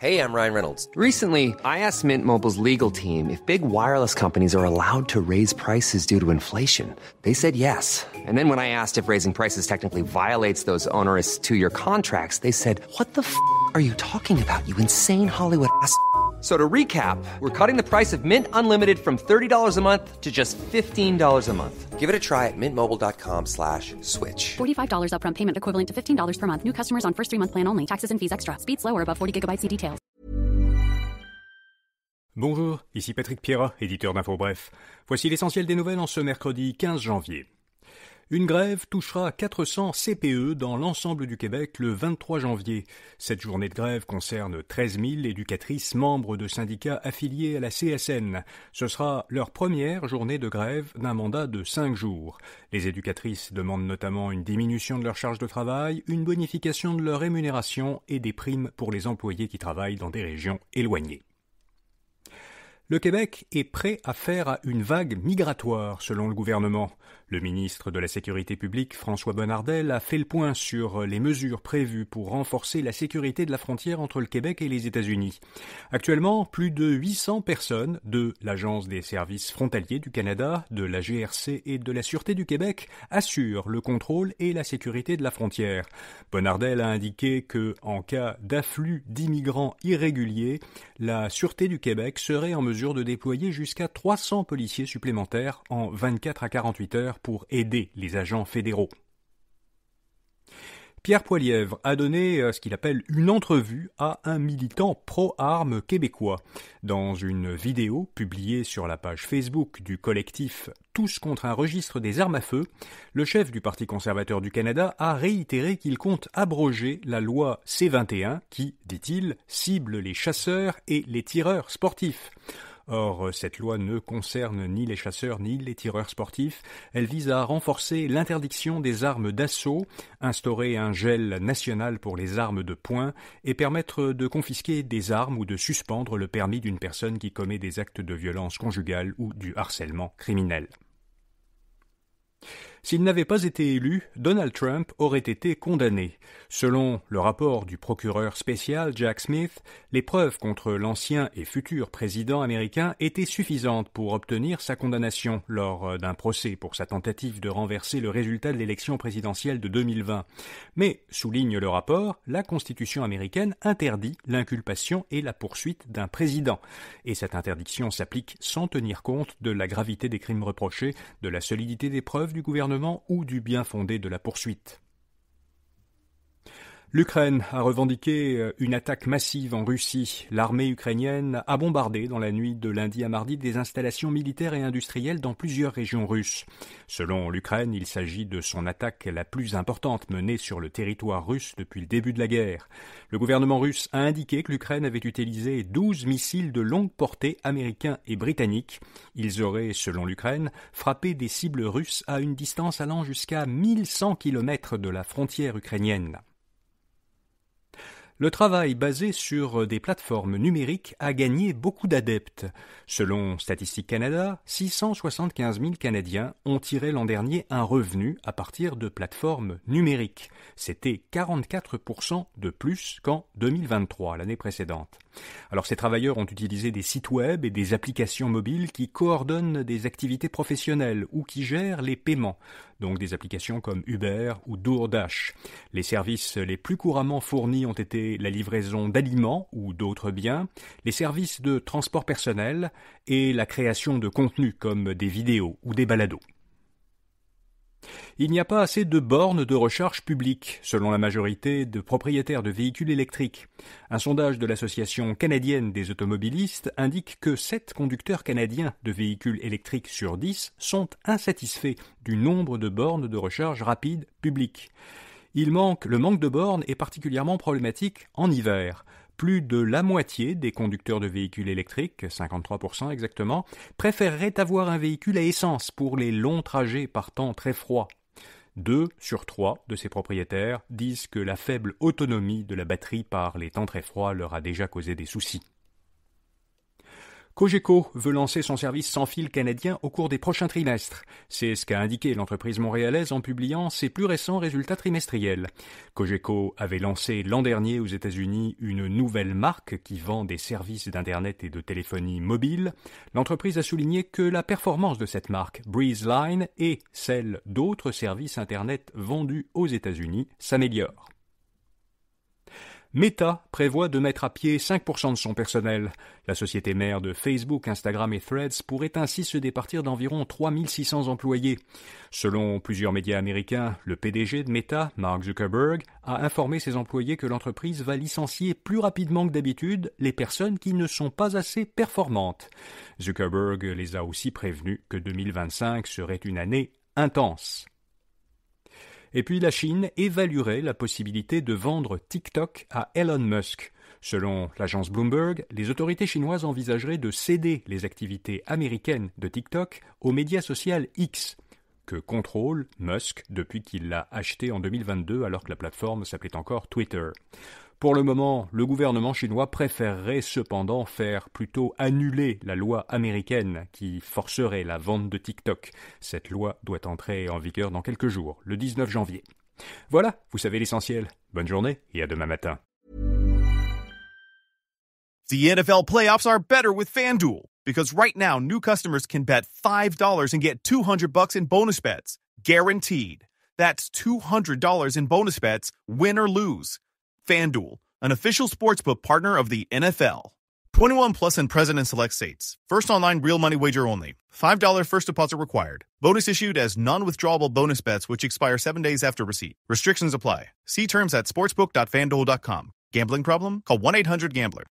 Hey, I'm Ryan Reynolds. Recently, I asked Mint Mobile's legal team if big wireless companies are allowed to raise prices due to inflation. They said yes. And then when I asked if raising prices technically violates those onerous two-year contracts, they said, "What the f*** are you talking about, you insane Hollywood ass?" So to recap, we're cutting the price of Mint Unlimited from $30 a month to just $15 a month. Give it a try at mintmobile.com/switch. $45 upfront payment equivalent to $15 per month. New customers on first 3-month plan only. Taxes and fees extra. Speed slower above 40 GB. See details. Bonjour, ici Patrick Pierrat, éditeur d'Info Bref. Voici l'essentiel des nouvelles en ce mercredi 15 janvier. Une grève touchera 400 CPE dans l'ensemble du Québec le 23 janvier. Cette journée de grève concerne 13 000 éducatrices membres de syndicats affiliés à la CSN. Ce sera leur première journée de grève d'un mandat de 5 jours. Les éducatrices demandent notamment une diminution de leur charge de travail, une bonification de leur rémunération et des primes pour les employés qui travaillent dans des régions éloignées. Le Québec est prêt à faire une vague migratoire, selon le gouvernement. Le ministre de la Sécurité publique, François Bonnardel, a fait le point sur les mesures prévues pour renforcer la sécurité de la frontière entre le Québec et les États-Unis. Actuellement, plus de 800 personnes de l'Agence des services frontaliers du Canada, de la GRC et de la Sûreté du Québec assurent le contrôle et la sécurité de la frontière. Bonnardel a indiqué que, en cas d'afflux d'immigrants irréguliers, la Sûreté du Québec serait en mesure de déployer jusqu'à 300 policiers supplémentaires en 24 à 48 heures pour aider les agents fédéraux. Pierre Poilievre a donné ce qu'il appelle une entrevue à un militant pro-armes québécois. Dans une vidéo publiée sur la page Facebook du collectif Tous contre un registre des armes à feu, le chef du Parti conservateur du Canada a réitéré qu'il compte abroger la loi C-21 qui, dit-il, cible les chasseurs et les tireurs sportifs. Or, cette loi ne concerne ni les chasseurs ni les tireurs sportifs. Elle vise à renforcer l'interdiction des armes d'assaut, instaurer un gel national pour les armes de poing et permettre de confisquer des armes ou de suspendre le permis d'une personne qui commet des actes de violence conjugale ou du harcèlement criminel. S'il n'avait pas été élu, Donald Trump aurait été condamné. Selon le rapport du procureur spécial Jack Smith, les preuves contre l'ancien et futur président américain étaient suffisantes pour obtenir sa condamnation lors d'un procès pour sa tentative de renverser le résultat de l'élection présidentielle de 2020. Mais, souligne le rapport, la Constitution américaine interdit l'inculpation et la poursuite d'un président. Et cette interdiction s'applique sans tenir compte de la gravité des crimes reprochés, de la solidité des preuves du gouvernement ou du bien fondé de la poursuite. L'Ukraine a revendiqué une attaque massive en Russie. L'armée ukrainienne a bombardé dans la nuit de lundi à mardi des installations militaires et industrielles dans plusieurs régions russes. Selon l'Ukraine, il s'agit de son attaque la plus importante menée sur le territoire russe depuis le début de la guerre. Le gouvernement russe a indiqué que l'Ukraine avait utilisé 12 missiles de longue portée américains et britanniques. Ils auraient, selon l'Ukraine, frappé des cibles russes à une distance allant jusqu'à 1100 km de la frontière ukrainienne. Le travail basé sur des plateformes numériques a gagné beaucoup d'adeptes. Selon Statistique Canada, 675 000 Canadiens ont tiré l'an dernier un revenu à partir de plateformes numériques. C'était 44% de plus qu'en 2023, l'année précédente. Alors ces travailleurs ont utilisé des sites web et des applications mobiles qui coordonnent des activités professionnelles ou qui gèrent les paiements, donc des applications comme Uber ou DoorDash. Les services les plus couramment fournis ont été la livraison d'aliments ou d'autres biens, les services de transport personnel et la création de contenus comme des vidéos ou des balados. Il n'y a pas assez de bornes de recharge publiques, selon la majorité de propriétaires de véhicules électriques. Un sondage de l'Association canadienne des automobilistes indique que 7 conducteurs canadiens de véhicules électriques sur 10 sont insatisfaits du nombre de bornes de recharge rapide publiques. Le manque de bornes est particulièrement problématique en hiver. Plus de la moitié des conducteurs de véhicules électriques, 53% exactement, préféreraient avoir un véhicule à essence pour les longs trajets par temps très froid. 2 sur 3 de ces propriétaires disent que la faible autonomie de la batterie par les temps très froids leur a déjà causé des soucis. Cogeco veut lancer son service sans fil canadien au cours des prochains trimestres. C'est ce qu'a indiqué l'entreprise montréalaise en publiant ses plus récents résultats trimestriels. Cogeco avait lancé l'an dernier aux États-Unis une nouvelle marque qui vend des services d'Internet et de téléphonie mobile. L'entreprise a souligné que la performance de cette marque, BreezeLine, et celle d'autres services Internet vendus aux États-Unis s'améliorent. Meta prévoit de mettre à pied 5% de son personnel. La société mère de Facebook, Instagram et Threads pourrait ainsi se départir d'environ 3600 employés. Selon plusieurs médias américains, le PDG de Meta, Mark Zuckerberg, a informé ses employés que l'entreprise va licencier plus rapidement que d'habitude les personnes qui ne sont pas assez performantes. Zuckerberg les a aussi prévenus que 2025 serait une année intense. Et puis la Chine évaluerait la possibilité de vendre TikTok à Elon Musk. Selon l'agence Bloomberg, les autorités chinoises envisageraient de céder les activités américaines de TikTok au média social X, que contrôle Musk depuis qu'il l'a acheté en 2022 alors que la plateforme s'appelait encore Twitter. Pour le moment, le gouvernement chinois préférerait cependant faire plutôt annuler la loi américaine qui forcerait la vente de TikTok. Cette loi doit entrer en vigueur dans quelques jours, le 19 janvier. Voilà, vous savez l'essentiel. Bonne journée et à demain matin. The NFL playoffs are better with FanDuel because right now new customers can bet $5 and get $200 in bonus bets, guaranteed. That's $200 in bonus bets, win or lose. FanDuel, an official sportsbook partner of the NFL. 21 plus and present in select states. First online real money wager only. $5 first deposit required. Bonus issued as non-withdrawable bonus bets which expire 7 days after receipt. Restrictions apply. See terms at sportsbook.fanduel.com. Gambling problem? Call 1-800-GAMBLER.